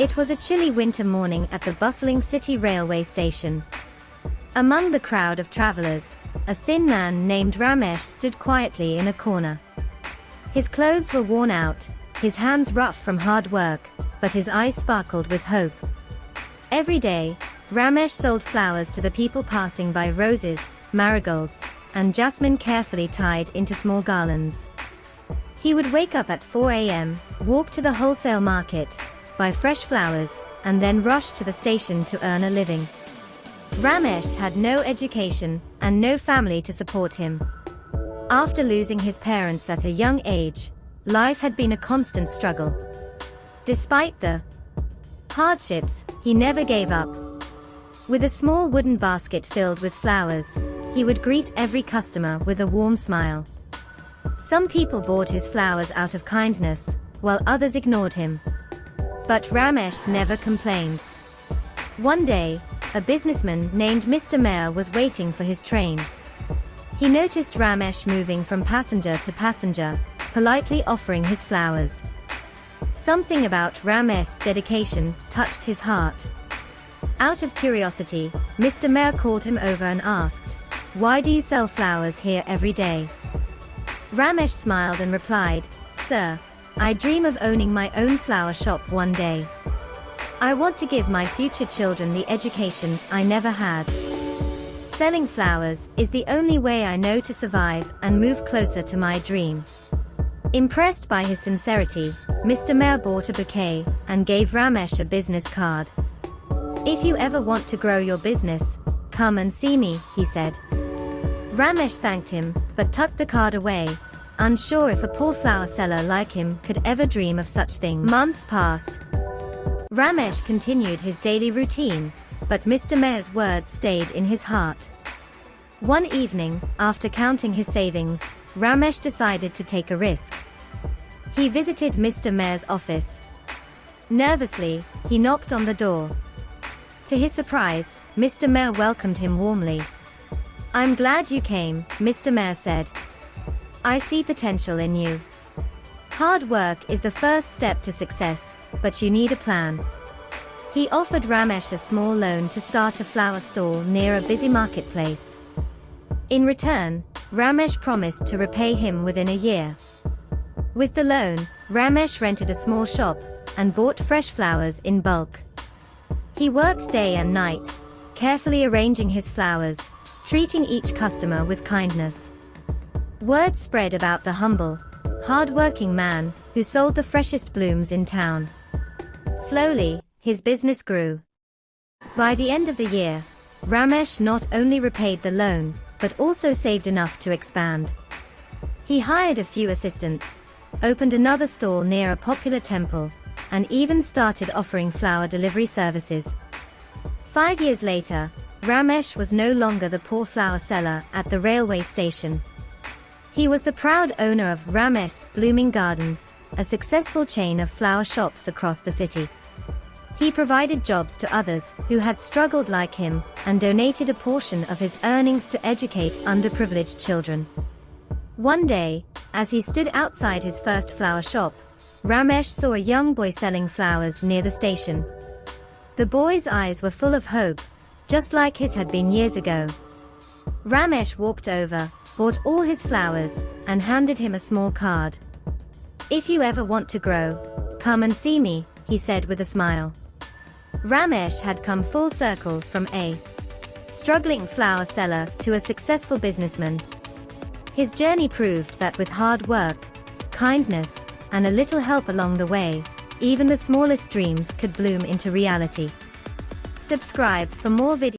It was a chilly winter morning at the bustling city railway station. Among the crowd of travelers, a thin man named Ramesh stood quietly in a corner. His clothes were worn out, his hands rough from hard work, but his eyes sparkled with hope. Every day, Ramesh sold flowers to the people passing by, roses, marigolds, and jasmine carefully tied into small garlands. He would wake up at 4 a.m., walk to the wholesale market, buy fresh flowers, and then rush to the station to earn a living. Ramesh had no education and no family to support him. After losing his parents at a young age, life had been a constant struggle. Despite the hardships, he never gave up. With a small wooden basket filled with flowers, he would greet every customer with a warm smile. Some people bought his flowers out of kindness, while others ignored him. But Ramesh never complained. One day, a businessman named Mr. Mayor was waiting for his train. He noticed Ramesh moving from passenger to passenger, politely offering his flowers. Something about Ramesh's dedication touched his heart. Out of curiosity, Mr. Mayor called him over and asked, "Why do you sell flowers here every day?" Ramesh smiled and replied, "Sir, I dream of owning my own flower shop one day. I want to give my future children the education I never had. Selling flowers is the only way I know to survive and move closer to my dream." Impressed by his sincerity, Mr. Mayor bought a bouquet and gave Ramesh a business card. "If you ever want to grow your business, come and see me," he said. Ramesh thanked him, but tucked the card away, unsure if a poor flower seller like him could ever dream of such things. Months passed. Ramesh continued his daily routine, but Mr. Mayor's words stayed in his heart. One evening, after counting his savings, Ramesh decided to take a risk. He visited Mr. Mayor's office. Nervously, he knocked on the door. To his surprise, Mr. Mayor welcomed him warmly. "I'm glad you came," Mr. Mayor said. "I see potential in you. Hard work is the first step to success, but you need a plan." He offered Ramesh a small loan to start a flower stall near a busy marketplace. In return, Ramesh promised to repay him within a year. With the loan, Ramesh rented a small shop and bought fresh flowers in bulk. He worked day and night, carefully arranging his flowers, treating each customer with kindness. Word spread about the humble, hard-working man who sold the freshest blooms in town. Slowly, his business grew. By the end of the year, Ramesh not only repaid the loan, but also saved enough to expand. He hired a few assistants, opened another stall near a popular temple, and even started offering flower delivery services. 5 years later, Ramesh was no longer the poor flower seller at the railway station. He was the proud owner of Ramesh's Blooming Garden, a successful chain of flower shops across the city. He provided jobs to others who had struggled like him and donated a portion of his earnings to educate underprivileged children. One day, as he stood outside his first flower shop, Ramesh saw a young boy selling flowers near the station. The boy's eyes were full of hope, just like his had been years ago. Ramesh walked over, bought all his flowers, and handed him a small card. "If you ever want to grow, come and see me," he said with a smile. Ramesh had come full circle from a struggling flower seller to a successful businessman. His journey proved that with hard work, kindness, and a little help along the way, even the smallest dreams could bloom into reality. Subscribe for more videos.